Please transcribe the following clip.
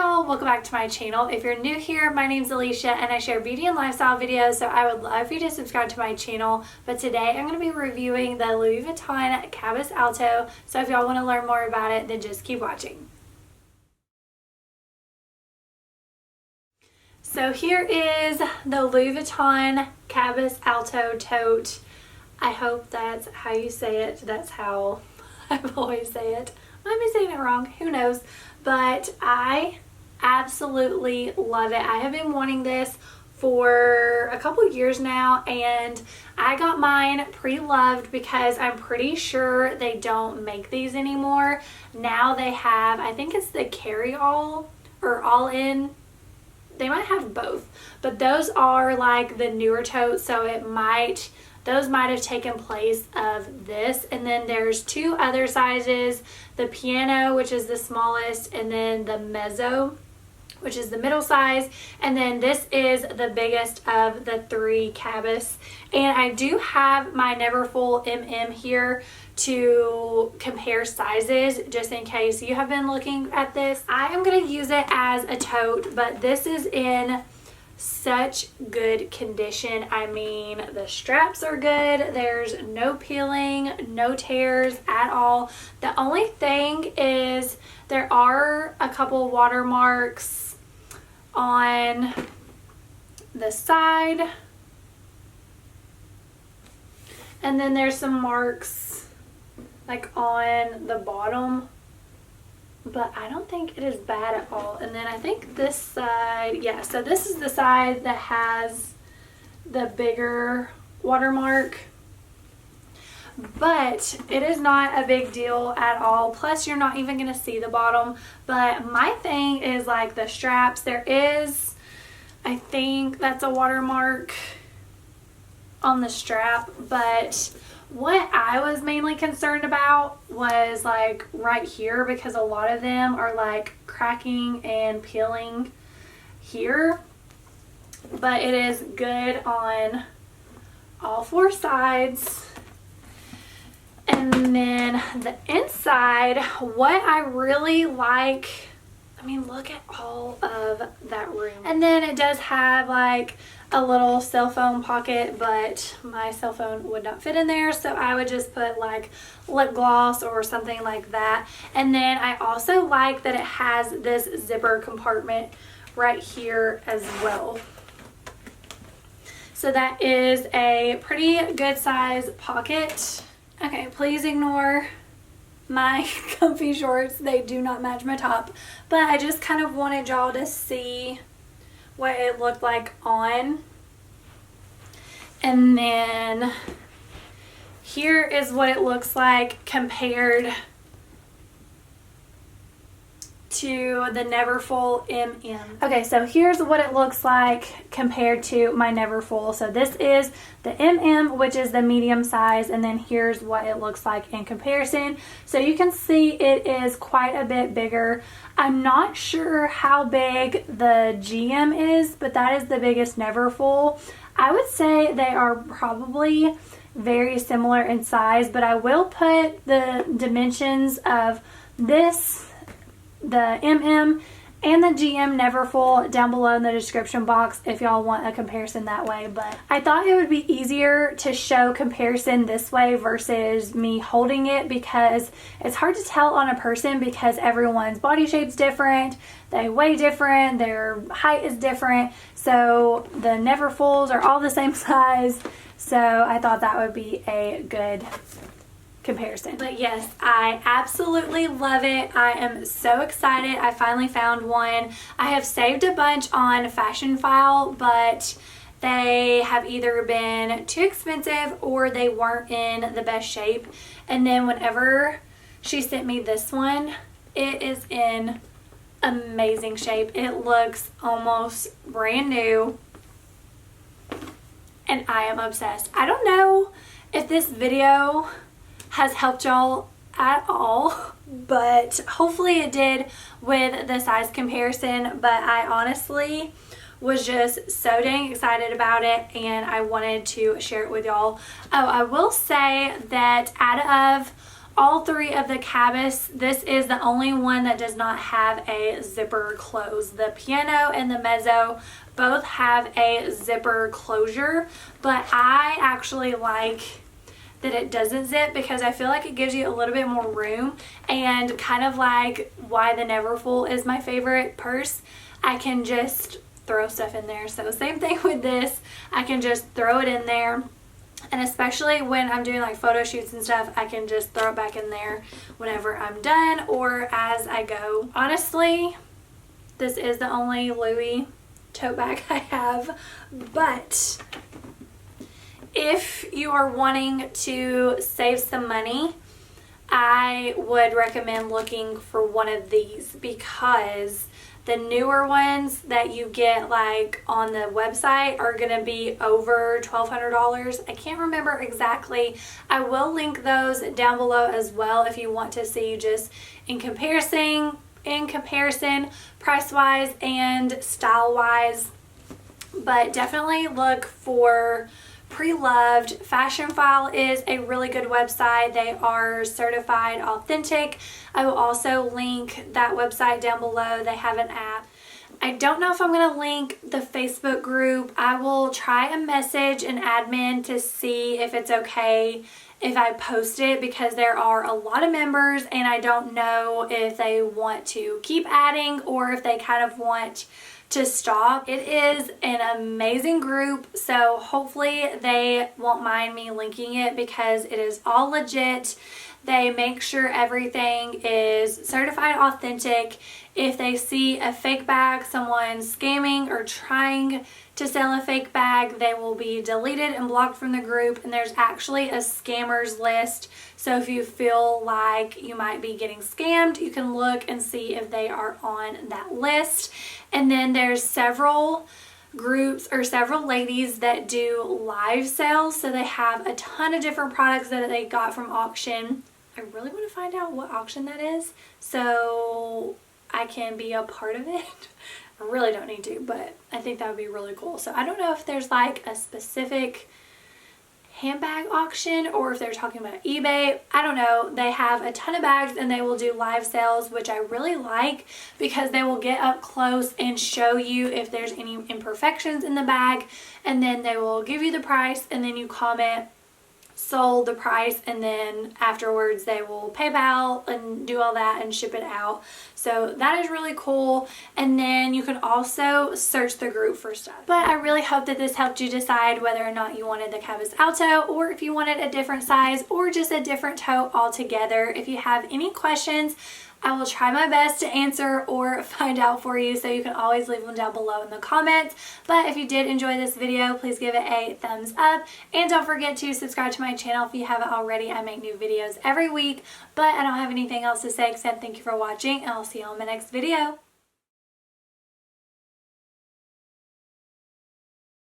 y'all, welcome back to my channel. If you're new here, my name's Alicia and I share beauty and lifestyle videos, so I would love for you to subscribe to my channel. But today I'm going to be reviewing the Louis Vuitton Cabas Alto, so if y'all want to learn more about it, then just keep watching. So here is the Louis Vuitton Cabas Alto tote. I hope that's how you say it. That's how I've always say it. I might be saying it wrong, who knows, but I absolutely love it. I have been wanting this for a couple years now, and I got mine pre-loved because I'm pretty sure they don't make these anymore. Now they have, I think it's the carry-all or all-in. They might have both, but those are like the newer totes, so those might have taken place of this. And then there's two other sizes, the piano, which is the smallest, and then the mezzo, which is the middle size, and then this is the biggest of the three Cabas. And I do have my Neverfull MM here to compare sizes, just in case you have been looking at this. I am going to use it as a tote, but this is in such good condition. I mean, the straps are good, there's no peeling, no tears at all. The only thing is there are a couple watermarks on the side, and then there's some marks like on the bottom, but I don't think it is bad at all. And then I think this side, yeah, so this is the side that has the bigger watermark, but it is not a big deal at all. Plus you're not even going to see the bottom. But my thing is like the straps. There is, I think that's a watermark on the strap, but what I was mainly concerned about was like right here, because a lot of them are like cracking and peeling here, but it is good on all four sides. And then the inside, what I really like, I mean, look at all of that room. And then it does have like a little cell phone pocket, but my cell phone would not fit in there, so I would just put like lip gloss or something like that. And then I also like that it has this zipper compartment right here as well. So that is a pretty good size pocket. Okay, please ignore my comfy shorts. They do not match my top, but I just kind of wanted y'all to see what it looked like on. And then here is what it looks like compared to the Neverfull MM. Okay, so here's what it looks like compared to my Neverfull. So this is the MM, which is the medium size, and then here's what it looks like in comparison. So you can see it is quite a bit bigger. I'm not sure how big the GM is, but that is the biggest Neverfull. I would say they are probably very similar in size, but I will put the dimensions of this, the MM, and the GM Neverfull down below in the description box if y'all want a comparison that way. But I thought it would be easier to show comparison this way versus me holding it, because it's hard to tell on a person because everyone's body shape's different, they weigh different, their height is different. So the Neverfulls are all the same size, so I thought that would be a good comparison. But yes, I absolutely love it. I am so excited. I finally found one. I have saved a bunch on Fashion File, but they have either been too expensive or they weren't in the best shape. And then whenever she sent me this one, it is in amazing shape. It looks almost brand new, and I am obsessed. I don't know if this video has helped y'all at all, but hopefully it did with the size comparison. But I honestly was just so dang excited about it, and I wanted to share it with y'all. Oh, I will say that out of all three of the Cabas, this is the only one that does not have a zipper close. The Piano and the Mezzo both have a zipper closure, but I actually like that it doesn't zip because I feel like it gives you a little bit more room, and kind of like why the Neverfull is my favorite purse. I can just throw stuff in there. So same thing with this. I can just throw it in there, and especially when I'm doing like photo shoots and stuff, I can just throw it back in there whenever I'm done or as I go. Honestly, this is the only Louis tote bag I have, but if you are wanting to save some money, I would recommend looking for one of these, because the newer ones that you get like on the website are going to be over $1,200. I can't remember exactly. I will link those down below as well if you want to see just in comparison price-wise and style-wise. But definitely look for Pre-Loved. Fashion File is a really good website. They are certified authentic. I will also link that website down below. They have an app. I don't know if I'm going to link the Facebook group. I will try a message an admin to see if it's okay if I post it, because there are a lot of members and I don't know if they want to keep adding or if they kind of want to stop. It is an amazing group, so hopefully they won't mind me linking it because it is all legit. They make sure everything is certified authentic. If they see a fake bag, someone scamming or trying to sell a fake bag, they will be deleted and blocked from the group, and there's actually a scammers list. So if you feel like you might be getting scammed, you can look and see if they are on that list. And then there's several groups or several ladies that do live sales, so they have a ton of different products that they got from auction. I really want to find out what auction that is so I can be a part of it. I really don't need to, but I think that would be really cool. So I don't know if there's like a specific handbag auction or if they're talking about eBay. I don't know. They have a ton of bags and they will do live sales, which I really like because they will get up close and show you if there's any imperfections in the bag, and then they will give you the price, and then you comment sold, the price, and then afterwards they will PayPal and do all that and ship it out. So that is really cool. And then you can also search the group for stuff. But I really hope that this helped you decide whether or not you wanted the Cabas Alto, or if you wanted a different size or just a different tote altogether. If you have any questions, I will try my best to answer or find out for you, so you can always leave them down below in the comments. But if you did enjoy this video, please give it a thumbs up, and don't forget to subscribe to my channel if you haven't already. I make new videos every week, but I don't have anything else to say except thank you for watching, and I'll see you on my next video.